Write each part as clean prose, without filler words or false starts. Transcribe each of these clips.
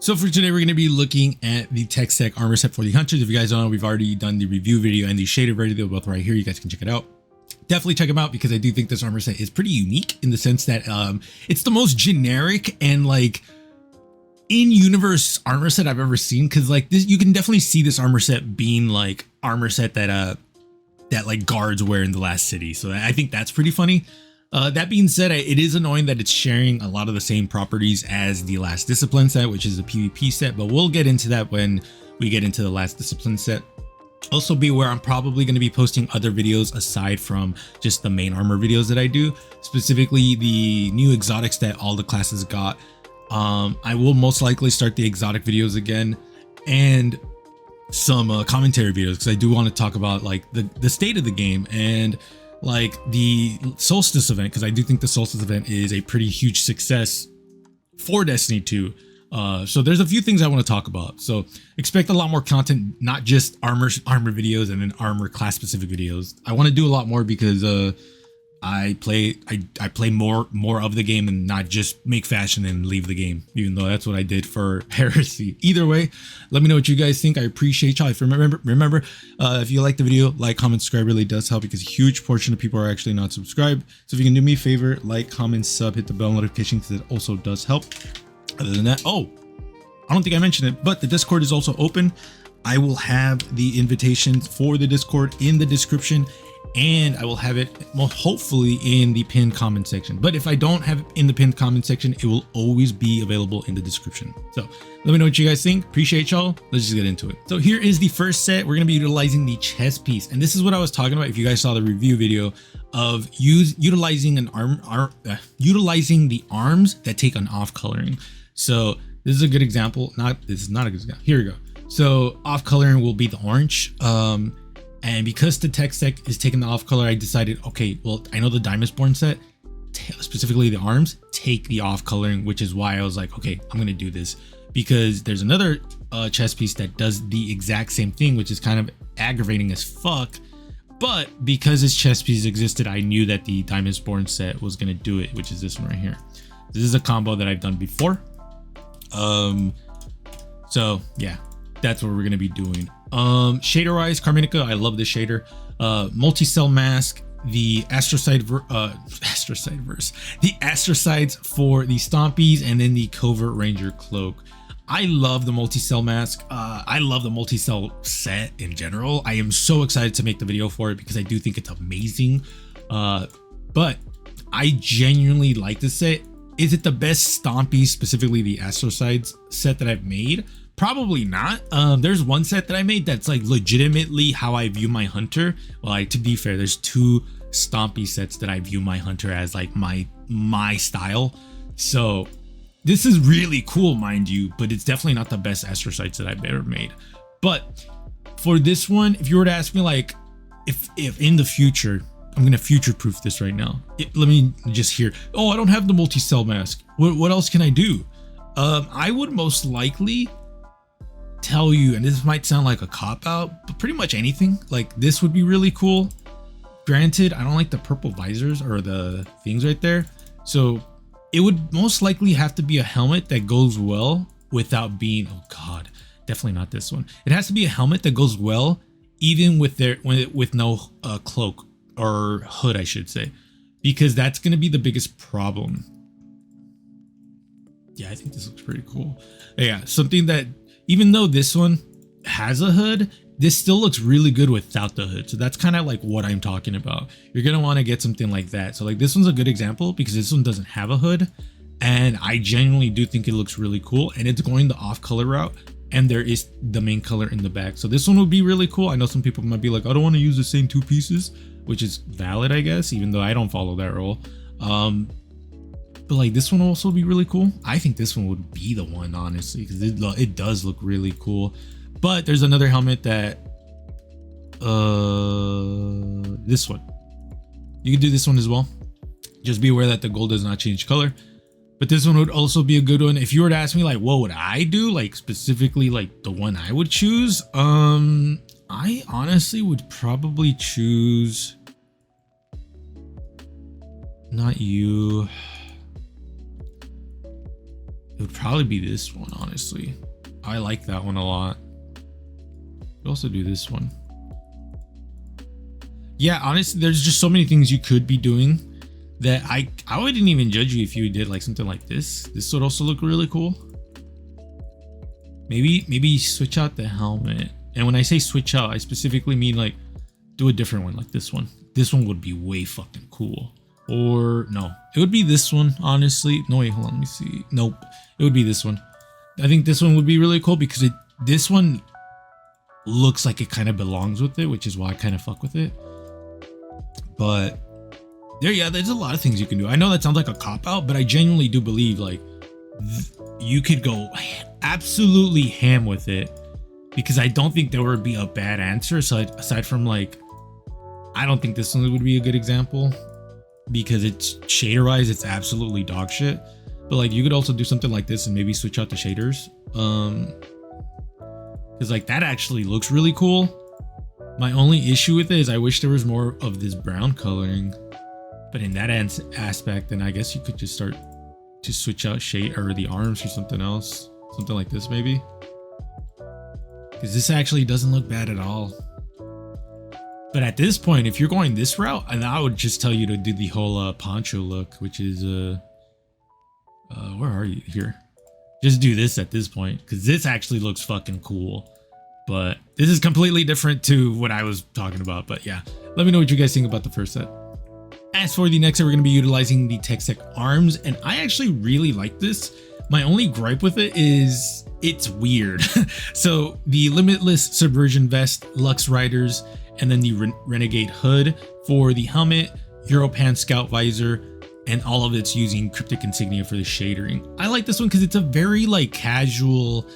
So for today, we're going to be looking at the Techsec armor set for the Hunters. If you guys don't know, we've already done the review video and the shader video, both right here. You guys can check it out. Definitely check them out because I do think this armor set is pretty unique in the sense that it's the most generic and like in-universe armor set I've ever seen. Because like this, you can definitely see this armor set being like armor set that like guards wear in the Last City. So I think that's pretty funny. That being said, it is annoying that it's sharing a lot of the same properties as the Last Discipline set, which is a PvP set, but we'll get into that when we get into the Last Discipline set. Also be aware I'm probably going to be posting other videos aside from just the main armor videos that I do, specifically the new exotics that all the classes got. I will most likely start the exotic videos again and some commentary videos because I do want to talk about like the state of the game and like the Solstice event, because I do think the Solstice event is a pretty huge success for Destiny 2. So there's a few things I want to talk about. So expect a lot more content, not just armor videos and then armor class specific videos. I want to do a lot more because I play more of the game and not just make fashion and leave the game, even though that's what I did for Heresy. Either way, let me know what you guys think. I appreciate y'all. If remember, if you like the video, like, comment, subscribe really does help because a huge portion of people are actually not subscribed. So if you can do me a favor, like, comment, sub, hit the bell notification because it also does help. Other than that, oh, I don't think I mentioned it, but the Discord is also open. I will have the invitation for the Discord in the description, and I will have it hopefully in the pinned comment section. But if I don't have it in the pinned comment section, it will always be available in the description. So let me know what you guys think. Appreciate y'all. Let's just get into it. So here is the first set. We're going to be utilizing the chest piece. And this is what I was talking about. If you guys saw the review video of utilizing utilizing the arms that take an off coloring. So this is a good example. This is not a good example. Here we go. So off coloring will be the orange. And because the Techsec is taking the off color, I decided, okay, well, I know the Diamondborn set, specifically the arms, take the off coloring, which is why I was like, okay, I'm going to do this. Because there's another chest piece that does the exact same thing, which is kind of aggravating as fuck. But because this chest piece existed, I knew that the Diamondborn set was going to do it, which is this one right here. This is a combo that I've done before. So yeah, that's what we're going to be doing. Shader wise, Carminica, I love this shader. Multi-cell mask, the astrocytes for the Stompies, and then the Covert Ranger cloak. I love the multi-cell mask. I love the multi-cell set in general. I am so excited to make the video for it because I do think it's amazing. But I genuinely like this set. Is it the best Stompies, specifically the astrocytes set that I've made? Probably not. There's one set that I made that's like legitimately how I view my hunter. Well, to be fair, there's two Stompy sets that I view my hunter as like my style. So this is really cool, mind you, but it's definitely not the best astrocytes that I've ever made. But for this one, if you were to ask me like if in the future, I'm gonna future-proof this right now. Let me just hear, oh, I don't have the multi-cell mask. What else can I do? I would most likely tell you, and this might sound like a cop-out, but pretty much anything. Like this would be really cool. Granted, I don't like the purple visors or the things right there. So it would most likely have to be a helmet that goes well without being, oh god, definitely not this one. It has to be a helmet that goes well even with no cloak or hood, I should say, because that's going to be the biggest problem. Yeah, I think this looks pretty cool. Yeah, something that, even though this one has a hood, this still looks really good without the hood. So that's kind of like what I'm talking about. You're going to want to get something like that. So like this one's a good example because this one doesn't have a hood. And I genuinely do think it looks really cool. And it's going the off color route. And there is the main color in the back. So this one would be really cool. I know some people might be like, I don't want to use the same two pieces, which is valid, I guess, even though I don't follow that rule. But like this one will also be really cool. I think this one would be the one, honestly, because it does look really cool. But there's another helmet that this one, you can do this one as well. Just be aware that the gold does not change color. But this one would also be a good one. If you were to ask me like what would I do, like specifically like the one I would choose, I honestly would probably choose not you. It would probably be this one, honestly. I like that one a lot. Could also do this one. Yeah, honestly, there's just so many things you could be doing that I wouldn't even judge you if you did like something like this. This would also look really cool. Maybe switch out the helmet. And when I say switch out, I specifically mean like do a different one, like this one. This one would be way fucking cool. Or no, it would be this one, honestly. No, wait, hold on, let me see. Nope, it would be this one. I think this one would be really cool because this one looks like it kind of belongs with it, which is why I kind of fuck with it. But there's a lot of things you can do. I know that sounds like a cop-out, but I genuinely do believe like you could go absolutely ham with it, because I don't think there would be a bad answer. So aside from like, I don't think this one would be a good example because it's shader wise, it's absolutely dog shit. But like you could also do something like this and maybe switch out the shaders. Because like that actually looks really cool. My only issue with it is I wish there was more of this brown coloring. But in that aspect, then I guess you could just start to switch out shade or the arms for something else. Something like this maybe. Because this actually doesn't look bad at all. But at this point, if you're going this route, and I would just tell you to do the whole poncho look, which is where are you here? Just do this at this point, because this actually looks fucking cool. But this is completely different to what I was talking about. But yeah, let me know what you guys think about the first set. As for the next set, we're going to be utilizing the Techsec arms, and I actually really like this. My only gripe with it is it's weird. So the Limitless Subversion Vest, Lux Riders, and then the Renegade Hood for the helmet, Europan Scout Visor, and all of it's using Cryptic Insignia for the shadering. I like this one because it's a very like casual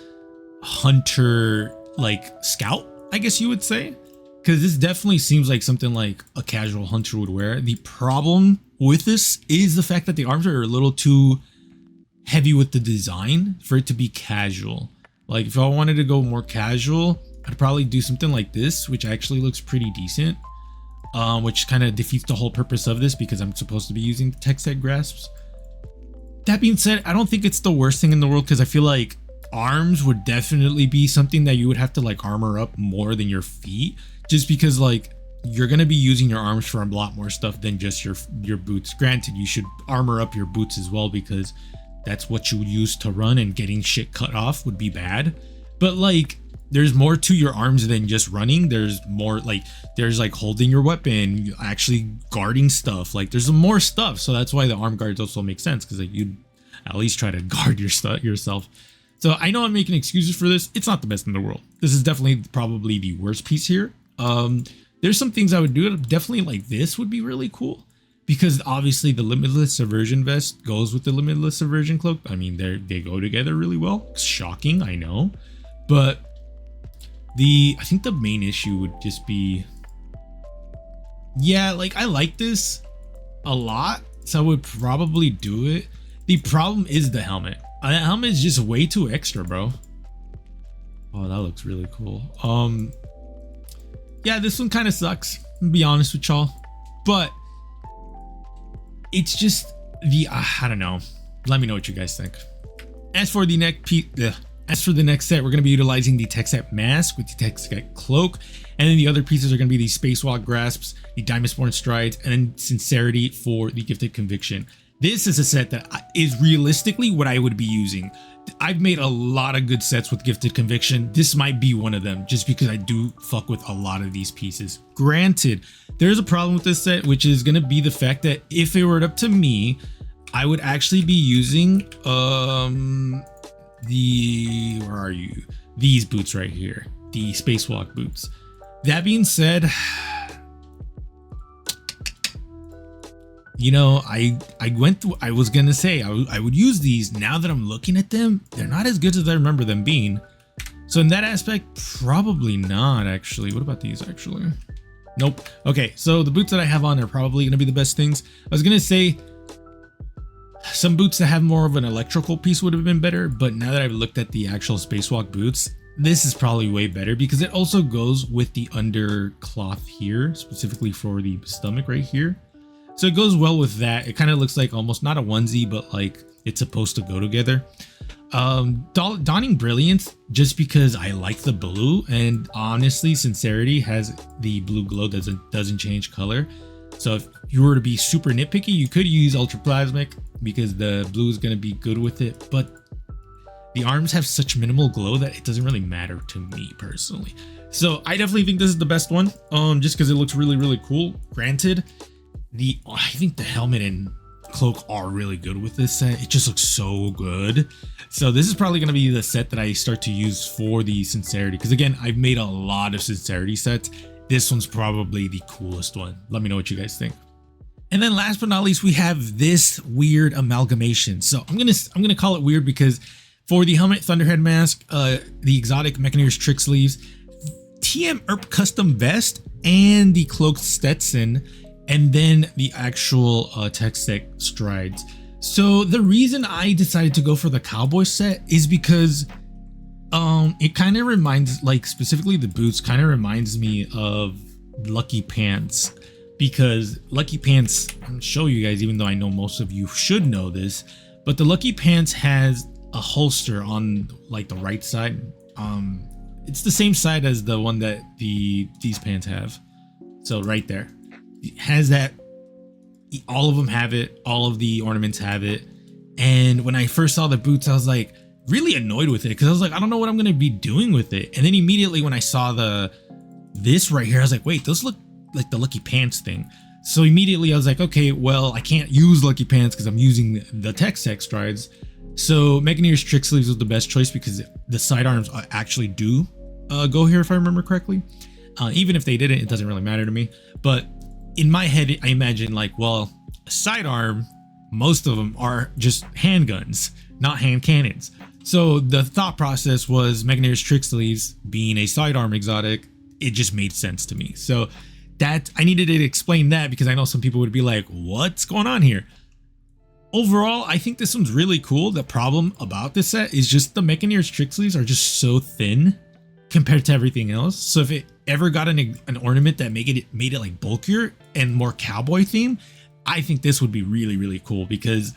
hunter like scout, I guess you would say. Because this definitely seems like something like a casual hunter would wear. The problem with this is the fact that the arms are a little too heavy with the design for it to be casual. Like if I wanted to go more casual, I'd probably do something like this, which actually looks pretty decent. Which kind of defeats the whole purpose of this because I'm supposed to be using the Techsec grasps. That being said, I don't think it's the worst thing in the world because I feel like arms would definitely be something that you would have to like armor up more than your feet, just because like you're going to be using your arms for a lot more stuff than just your boots. Granted, you should armor up your boots as well because that's what you use to run, and getting shit cut off would be bad. But like there's more to your arms than just running. There's more like there's like holding your weapon, actually guarding stuff. Like there's more stuff. So that's why the arm guards also make sense, because like you'd at least try to guard your stuff yourself. So I know I'm making excuses for this. It's not the best in the world. This is definitely probably the worst piece here. There's some things I would do. Definitely like this would be really cool, because obviously the Limitless Subversion Vest goes with the Limitless Subversion Cloak. I mean, they go together really well. It's shocking, I know. But I think the main issue would just be, yeah, like I like this a lot, so I would probably do it. The problem is the helmet. That helmet is just way too extra, bro. Oh, that looks really cool. Yeah, this one kind of sucks, to be honest with y'all, but it's just I don't know. Let me know what you guys think. As for the next set, we're going to be utilizing the Techsec mask with the Techsec cloak, and then the other pieces are going to be the Spacewalk grasps, the Diamondborn strides, and then Sincerity for the Gifted Conviction. This is a set that is realistically what I would be using. I've made a lot of good sets with Gifted Conviction. This might be one of them, just because I do fuck with a lot of these pieces. Granted, there's a problem with this set, which is going to be the fact that if it were up to me, I would actually be using where are you? These boots right here, the Spacewalk boots. That being said, you know, I was gonna say I would use these. Now that I'm looking at them, they're not as good as I remember them being. So in that aspect, probably not actually. What about these actually? Nope. Okay, so the boots that I have on are probably gonna be the best things. I was gonna say some boots that have more of an electrical piece would have been better, but now that I've looked at the actual Spacewalk boots, this is probably way better because it also goes with the under cloth here, specifically for the stomach right here. So it goes well with that. It kind of looks like almost not a onesie, but like it's supposed to go together. Donning Brilliance just because I like the blue, and honestly Sincerity has the blue glow doesn't change color. So if you were to be super nitpicky, you could use Ultra Plasmic because the blue is going to be good with it, but the arms have such minimal glow that it doesn't really matter to me personally. So I definitely think this is the best one, just because it looks really cool. Granted, I think the helmet and cloak are really good with this set. It just looks so good. So this is probably going to be the set that I start to use for the Sincerity, because again, I've made a lot of Sincerity sets. This one's probably the coolest one. Let me know what you guys think. And then last but not least, we have this weird amalgamation. So I'm gonna call it weird because for the helmet Thunderhead mask, the exotic Mechaneer's trick sleeves, TM Erp custom vest, and the cloaked Stetson, and then the actual Techsec strides. So the reason I decided to go for the cowboy set is because it kind of reminds, like specifically the boots kind of reminds me of Lucky Pants, because Lucky Pants, I'll show you guys, even though I know most of you should know this, but the Lucky Pants has a holster on like the right side. It's the same side as the one that these pants have. So right there, it has that. All of them have it. All of the ornaments have it. And when I first saw the boots, I was like really annoyed with it because I was like, I don't know what I'm going to be doing with it. And then immediately when I saw this right here, I was like, wait, those look like the Lucky Pants thing. So immediately I was like, okay, well, I can't use Lucky Pants because I'm using the Techsec strides. So Mechaneer's trick sleeves was the best choice because the sidearms actually do go here, if I remember correctly. Even if they didn't, it doesn't really matter to me. But in my head, I imagine like, well, a sidearm, most of them are just handguns, not hand cannons. So the thought process was Mechaneer's trick sleeves being a sidearm exotic, it just made sense to me. So that I needed to explain that because I know some people would be like, what's going on here? Overall, I think this one's really cool. The problem about this set is just the Mechaneer's trick sleeves are just so thin compared to everything else. So if it ever got an ornament that made it like bulkier and more cowboy theme, I think this would be really cool, because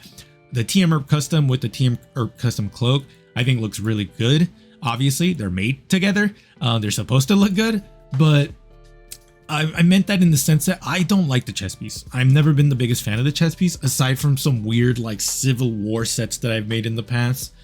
the TM Herb custom with the TM Herb custom cloak, I think looks really good. Obviously, they're made together. They're supposed to look good, but I meant that in the sense that I don't like the chest piece. I've never been the biggest fan of the chest piece, aside from some weird like Civil War sets that I've made in the past,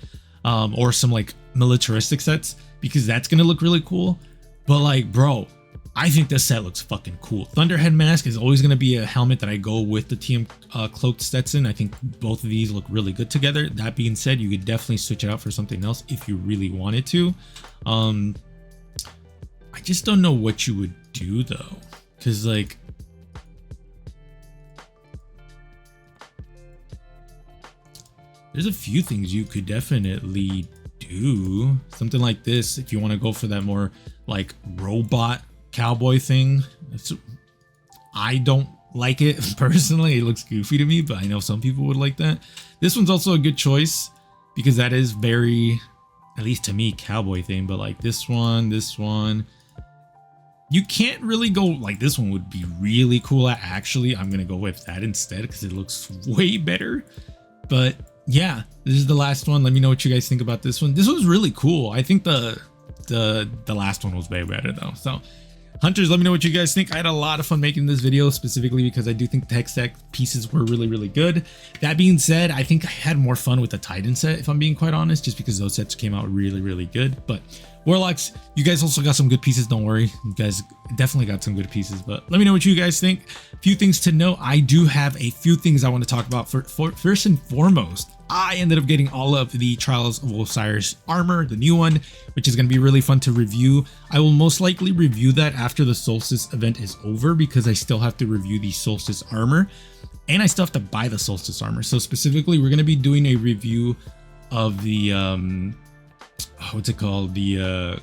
or some like militaristic sets, because that's gonna look really cool. But like, bro, I think this set looks fucking cool. Thunderhead mask is always gonna be a helmet that I go with the TM cloaked Stetson. I think both of these look really good together. That being said, you could definitely switch it out for something else if you really wanted to. I just don't know what you would do though, because like, there's a few things you could definitely do. Something like this, if you want to go for that more like robot cowboy thing. I don't like it personally. It looks goofy to me, but I know some people would like that. This one's also a good choice because that is very, at least to me, cowboy thing. But like this one, you can't really go like this one would be really cool. Actually, I'm gonna go with that instead because it looks way better. But yeah, this is the last one. Let me know what you guys think about this one. This one's really cool. I think the last one was way better though. So hunters, let me know what you guys think. I had a lot of fun making this video, specifically because I do think Techsec pieces were really good. That being said, I think I had more fun with the Titan set, if I'm being quite honest, just because those sets came out really good. But Warlocks, you guys also got some good pieces, don't worry. You guys definitely got some good pieces, but let me know what you guys think. A few things to know. I do have a few things I want to talk about. First and foremost, I ended up getting all of the Trials of Osiris armor, the new one, which is going to be really fun to review. I will most likely review that after the Solstice event is over, because I still have to review the Solstice armor, and I still have to buy the Solstice armor. So specifically, we're going to be doing a review of the what's it called, the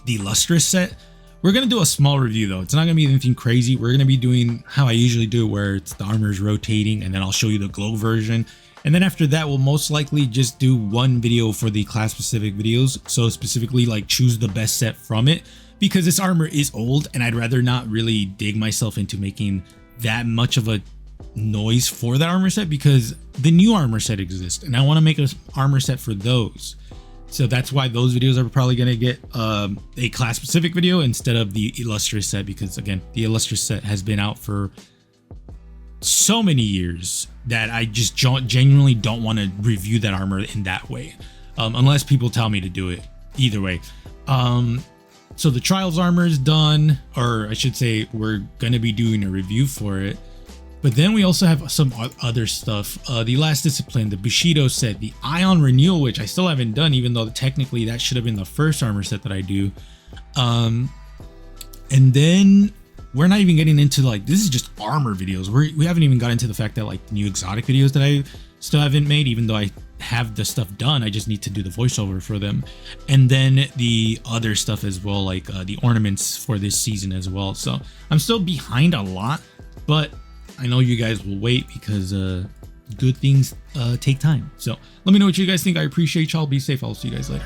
Lustrous set. We're gonna do a small review though. It's not gonna be anything crazy. We're gonna be doing how I usually do, where it's the armor is rotating, and then I'll show you the glow version. And then after that, we'll most likely just do one video for the class specific videos. So specifically like choose the best set from it, because this armor is old and I'd rather not really dig myself into making that much of a noise for that armor set because the new armor set exists and I want to make an armor set for those. So that's why those videos are probably going to get a class specific video instead of the illustrious set, because again, the illustrious set has been out for so many years that I just genuinely don't want to review that armor in that way, unless people tell me to do it. Either way, so the trials armor is done, or I should say we're going to be doing a review for it. But then we also have some other stuff. The Last Discipline, the Bushido set, the Ion Renewal, which I still haven't done, even though technically that should have been the first armor set that I do. And then we're not even getting into like, this is just armor videos. We haven't even got into the fact that like new exotic videos that I still haven't made, even though I have the stuff done. I just need to do the voiceover for them. And then the other stuff as well, like the ornaments for this season as well. So I'm still behind a lot, but I know you guys will wait because good things take time. So let me know what you guys think. I appreciate y'all. Be safe. I'll see you guys later.